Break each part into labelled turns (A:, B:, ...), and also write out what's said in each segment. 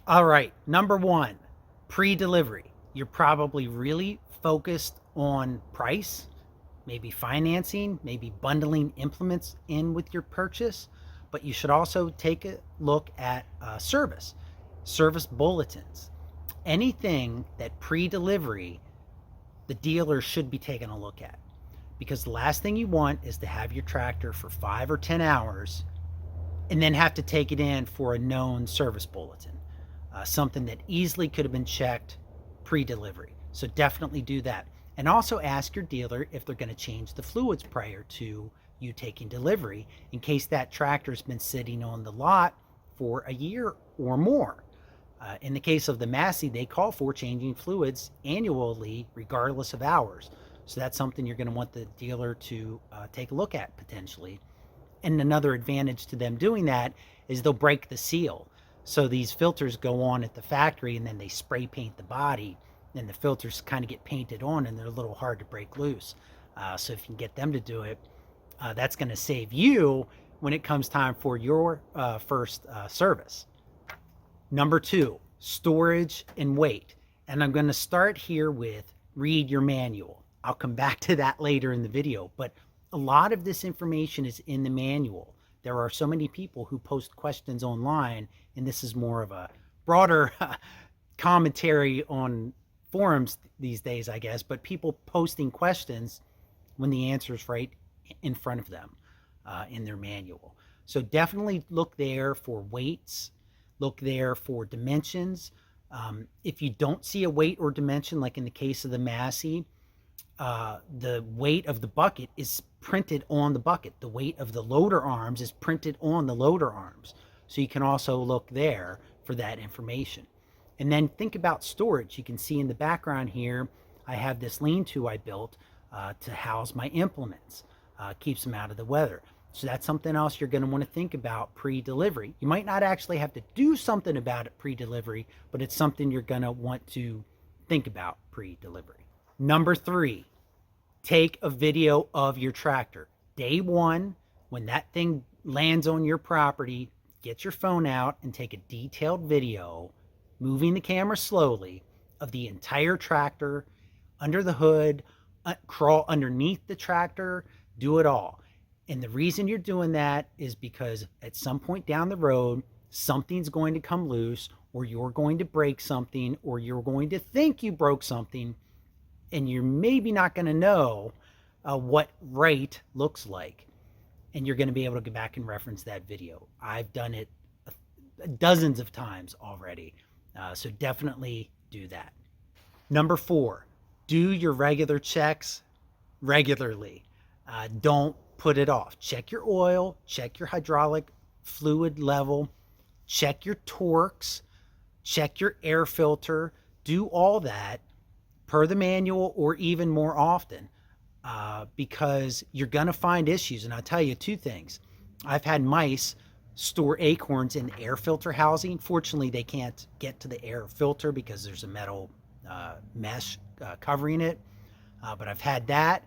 A: All right, number one, pre-delivery. You're probably really focused on price, maybe financing, maybe bundling implements in with your purchase, but you should also take a look at service bulletins. Anything that pre-delivery, the dealer should be taking a look at, because the last thing you want is to have your tractor for 5 or 10 hours and then have to take it in for a known service bulletin, something that easily could have been checked pre-delivery. So definitely do that. And also ask your dealer if they're going to change the fluids prior to you taking delivery, in case that tractor's been sitting on the lot for a year or more. In the case of the Massey, they call for changing fluids annually, regardless of hours. So that's something you're going to want the dealer to take a look at potentially. And another advantage to them doing that is they'll break the seal. So these filters go on at the factory and then they spray paint the body, and the filters kind of get painted on and they're a little hard to break loose. So if you can get them to do it, that's going to save you when it comes time for your first service. Number two, storage and weight. And I'm going to start here with read your manual. I'll come back to that later in the video, but a lot of this information is in the manual. There are so many people who post questions online, and this is more of a broader commentary on forums these days, I guess, but people posting questions when the answer is right in front of them in their manual. So definitely look there for weights, look there for dimensions. If you don't see a weight or dimension, like in the case of the Massey, the weight of the bucket is printed on the bucket. The weight of the loader arms is printed on the loader arms. So you can also look there for that information. And then think about storage. You can see in the background here, I have this lean-to I built to house my implements, keeps them out of the weather. So that's something else you're going to want to think about pre-delivery. You might not actually have to do something about it pre-delivery, but it's something you're going to want to think about pre-delivery. Number three, take a video of your tractor. Day one, when that thing lands on your property, get your phone out and take a detailed video, moving the camera slowly, of the entire tractor, under the hood, crawl underneath the tractor, do it all. And the reason you're doing that is because at some point down the road, something's going to come loose, or you're going to break something, or you're going to think you broke something, and you're maybe not going to know what right looks like. And you're going to be able to go back and reference that video. I've done it dozens of times already. So definitely do that. Number four, do your regular checks regularly. Don't put it off. Check your oil, check your hydraulic fluid level, check your torques, check your air filter, do all that per the manual or even more often, because you're going to find issues. And I'll tell you two things. I've had mice store acorns in air filter housing. Fortunately, they can't get to the air filter because there's a metal mesh covering it. But I've had that.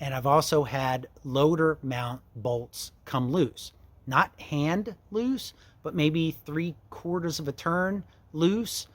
A: And I've also had loader mount bolts come loose. Not hand loose, but maybe 3/4 of a turn loose.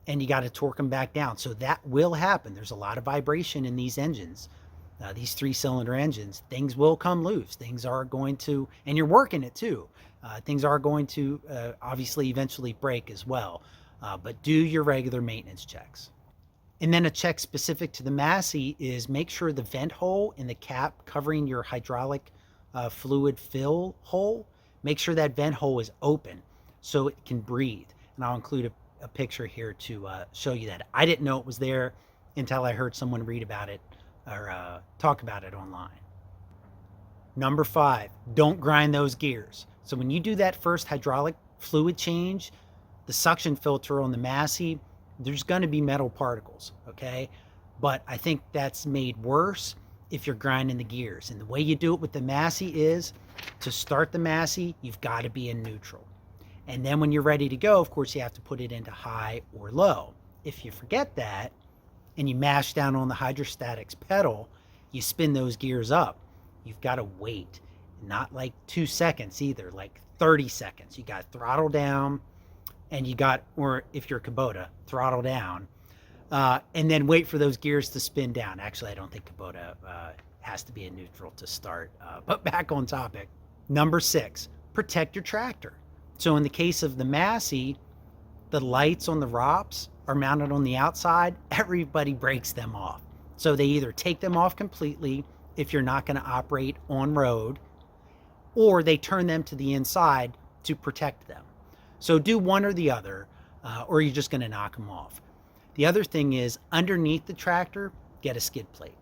A: And you got to torque them back down. So that will happen. There's a lot of vibration in these engines. These 3-cylinder engines, things will come loose. Things are going to, and you're working it too. Things are going to obviously eventually break as well. But do your regular maintenance checks. And then a check specific to the Massey is make sure the vent hole in the cap covering your hydraulic fluid fill hole, make sure that vent hole is open so it can breathe. And I'll include a picture here to show you that. I didn't know it was there until I heard someone read about it or talk about it online. Number five, don't grind those gears. So when you do that first hydraulic fluid change, the suction filter on the Massey, there's going to be metal particles, okay? But I think that's made worse if you're grinding the gears. And the way you do it with the Massey is, to start the Massey, you've got to be in neutral. And then when you're ready to go, of course, you have to put it into high or low. If you forget that and you mash down on the hydrostatics pedal, you spin those gears up. You've got to wait, not like 2 seconds either, like 30 seconds. You got to throttle down, and or if you're Kubota, throttle down, and then wait for those gears to spin down. Actually, I don't think Kubota has to be in neutral to start. But back on topic. Number 6, protect your tractor. So in the case of the Massey, the lights on the ROPS are mounted on the outside. Everybody breaks them off. So they either take them off completely if you're not going to operate on road, or they turn them to the inside to protect them. So do one or the other, or you're just going to knock them off. The other thing is, underneath the tractor, get a skid plate.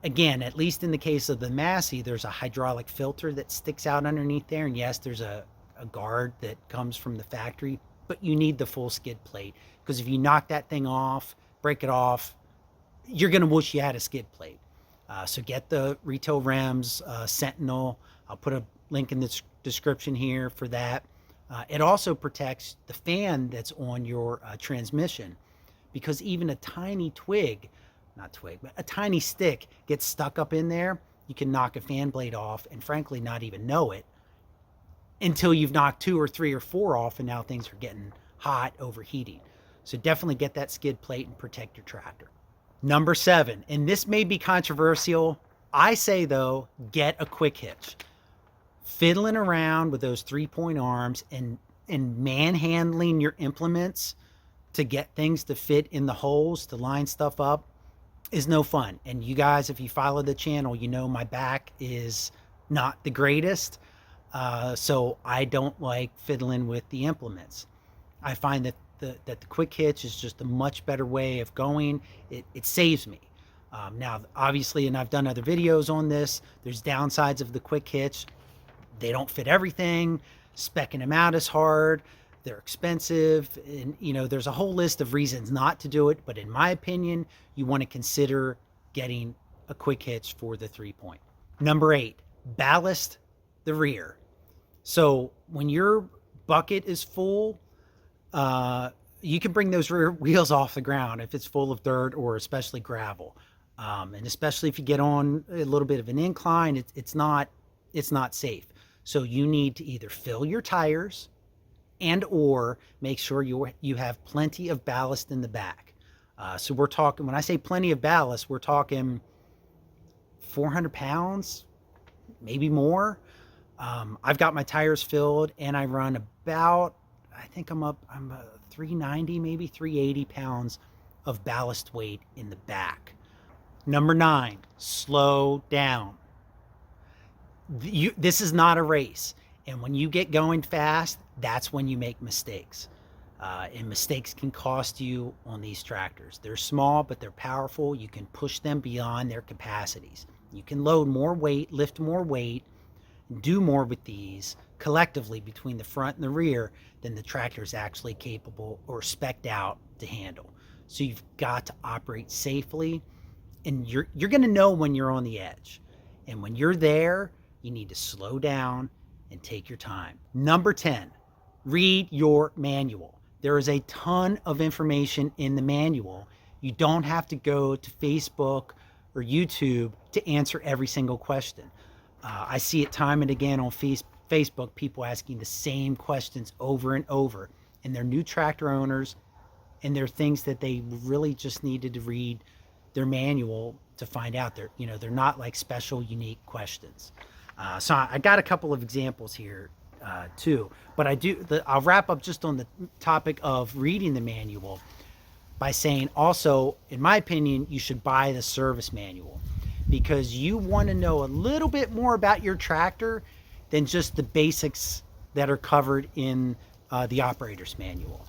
A: Again, at least in the case of the Massey, there's a hydraulic filter that sticks out underneath there. And yes, there's a guard that comes from the factory, but you need the full skid plate, because if you knock that thing off, break it off, you're going to wish you had a skid plate. So get the retail rims, Sentinel. I'll put a link in the description here for that. It also protects the fan that's on your transmission, because even a tiny a tiny stick gets stuck up in there. You can knock a fan blade off and frankly not even know it until you've knocked 2 or 3 or 4 off, and now things are getting hot, overheating. So definitely get that skid plate and protect your tractor. Number 7, and this may be controversial. I say though, get a quick hitch. Fiddling around with those 3-point arms and manhandling your implements to get things to fit in the holes, to line stuff up, is no fun. And you guys, if you follow the channel, you know my back is not the greatest. So I don't like fiddling with the implements. I find that the quick hitch is just a much better way of going. It saves me. Now, obviously, and I've done other videos on this, there's downsides of the quick hitch. They don't fit everything. Speccing them out is hard. They're expensive. And, there's a whole list of reasons not to do it. But in my opinion, you want to consider getting a quick hitch for the 3-point. Number 8, ballast the rear. So when your bucket is full, you can bring those rear wheels off the ground if it's full of dirt or especially gravel. And especially if you get on a little bit of an incline, it's not safe. So you need to either fill your tires and or make sure you have plenty of ballast in the back. So we're talking, when I say plenty of ballast, we're talking 400 pounds, maybe more. I've got my tires filled and I run about, I think I'm 390, maybe 380 pounds of ballast weight in the back. Number 9, slow down. This is not a race. And when you get going fast, that's when you make mistakes. And mistakes can cost you on these tractors. They're small, but they're powerful. You can push them beyond their capacities. You can load more weight, lift more weight, do more with these collectively between the front and the rear than the tractor is actually capable or spec'd out to handle. So you've got to operate safely, and you're going to know when you're on the edge. And when you're there, you need to slow down and take your time. Number 10, read your manual. There is a ton of information in the manual. You don't have to go to Facebook or YouTube to answer every single question. I see it time and again on Facebook, people asking the same questions over and over, and they're new tractor owners, and they're things that they really just needed to read their manual to find out. They're not like special, unique questions. So I got a couple of examples here too, but I'll wrap up just on the topic of reading the manual by saying also, in my opinion, you should buy the service manual, because you want to know a little bit more about your tractor than just the basics that are covered in the operator's manual.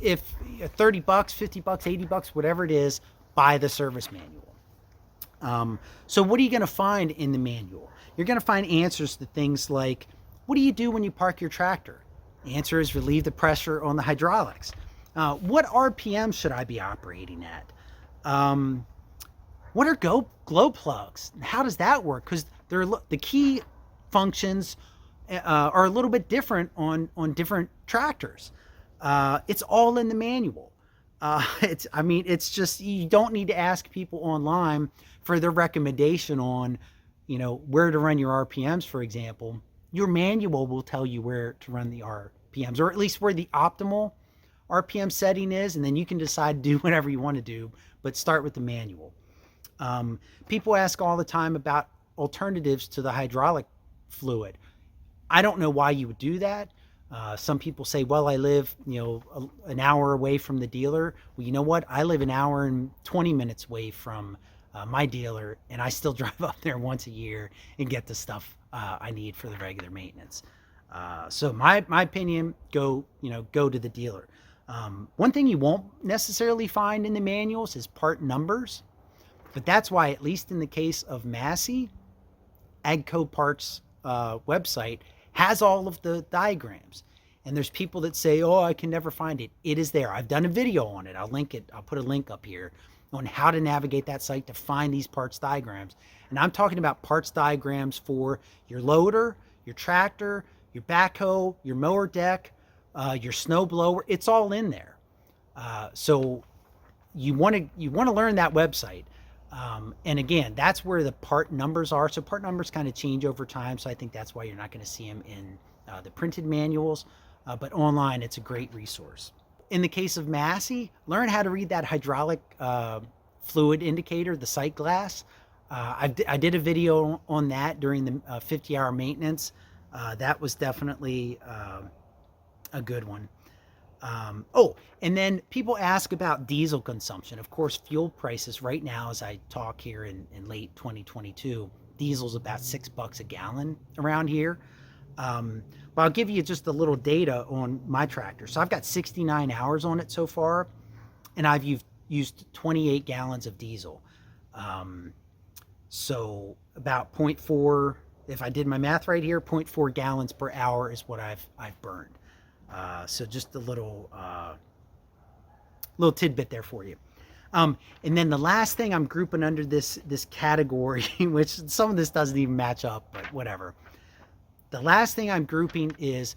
A: If $30, $50, $80, whatever it is, buy the service manual. So what are you going to find in the manual? You're going to find answers to things like, what do you do when you park your tractor? The answer is relieve the pressure on the hydraulics. What RPM should I be operating at? What are glow plugs? How does that work? Because the key functions are a little bit different on different tractors. It's all in the manual. It's just, you don't need to ask people online for their recommendation on, where to run your RPMs, for example. Your manual will tell you where to run the RPMs, or at least where the optimal RPM setting is, and then you can decide to do whatever you want to do, but start with the manual. People ask all the time about alternatives to the hydraulic fluid. I don't know why you would do that. Some people say, well, I live, an hour away from the dealer. Well, you know what? I live an hour and 20 minutes away from my dealer, and I still drive up there once a year and get the stuff I need for the regular maintenance. So my opinion, go to the dealer. One thing you won't necessarily find in the manuals is part numbers, but that's why, at least in the case of Massey, Agco Parts website has all of the diagrams. And there's people that say, oh, I can never find it. It is there. I've done a video on it. I'll link it. I'll put a link up here on how to navigate that site to find these parts diagrams. And I'm talking about parts diagrams for your loader, your tractor, your backhoe, your mower deck, your snow blower. It's all in there. So you want to learn that website. And again, that's where the part numbers are. So part numbers kind of change over time. So I think that's why you're not going to see them in the printed manuals, but online, it's a great resource. In the case of Massey, learn how to read that hydraulic fluid indicator, the sight glass. I did a video on that during the 50-hour maintenance. That was definitely a good one. And then people ask about diesel consumption. Of course, fuel prices right now, as I talk here in late 2022, diesel's about $6 a gallon around here. But I'll give you just a little data on my tractor. So I've got 69 hours on it so far, and I've used 28 gallons of diesel. So about 0.4, if I did my math right here, 0.4 gallons per hour is what I've burned. So just a little tidbit there for you. And then the last thing I'm grouping under this category, which some of this doesn't even match up, but whatever. The last thing I'm grouping is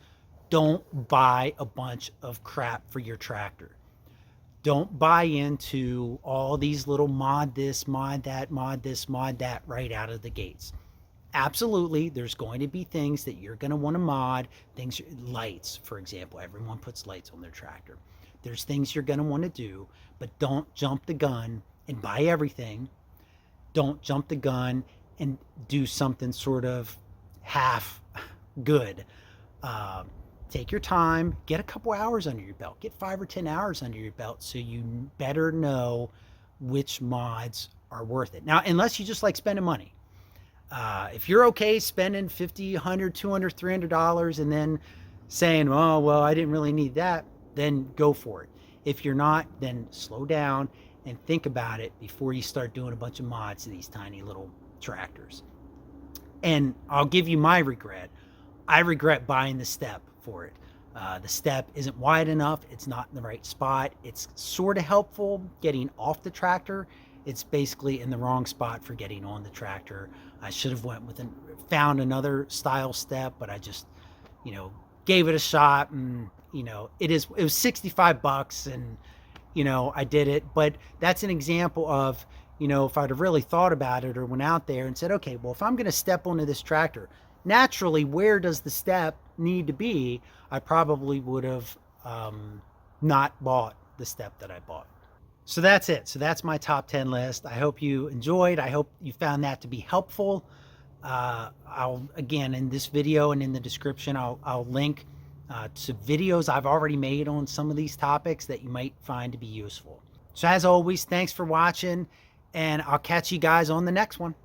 A: don't buy a bunch of crap for your tractor. Don't buy into all these little mod this, mod that, mod this, mod that right out of the gates. Absolutely, there's going to be things that you're going to want to mod, lights, for example. Everyone puts lights on their tractor. There's things you're going to want to do, but don't jump the gun and buy everything. Don't jump the gun and do something sort of half good. Take your time, get a couple hours under your belt, get 5 or 10 hours under your belt so you better know which mods are worth it. Now, unless you just like spending money. If you're okay spending $50, $100, $200, $300 and then saying, oh, well, I didn't really need that, then go for it. If you're not, then slow down and think about it before you start doing a bunch of mods to these tiny little tractors. And I'll give you my regret. I regret buying the step for it. The step isn't wide enough. It's not in the right spot. It's sort of helpful getting off the tractor. It's basically in the wrong spot for getting on the tractor. I should have found another style step, but I just, gave it a shot, and it was $65, and I did it. But that's an example of, if I'd have really thought about it or went out there and said, okay, well, if I'm going to step onto this tractor, naturally, where does the step need to be? I probably would have not bought the step that I bought. So that's it. So that's my top 10 list. I hope you enjoyed. I hope you found that to be helpful. I'll, again, in this video and in the description, I'll link to videos I've already made on some of these topics that you might find to be useful. So as always, thanks for watching, and I'll catch you guys on the next one.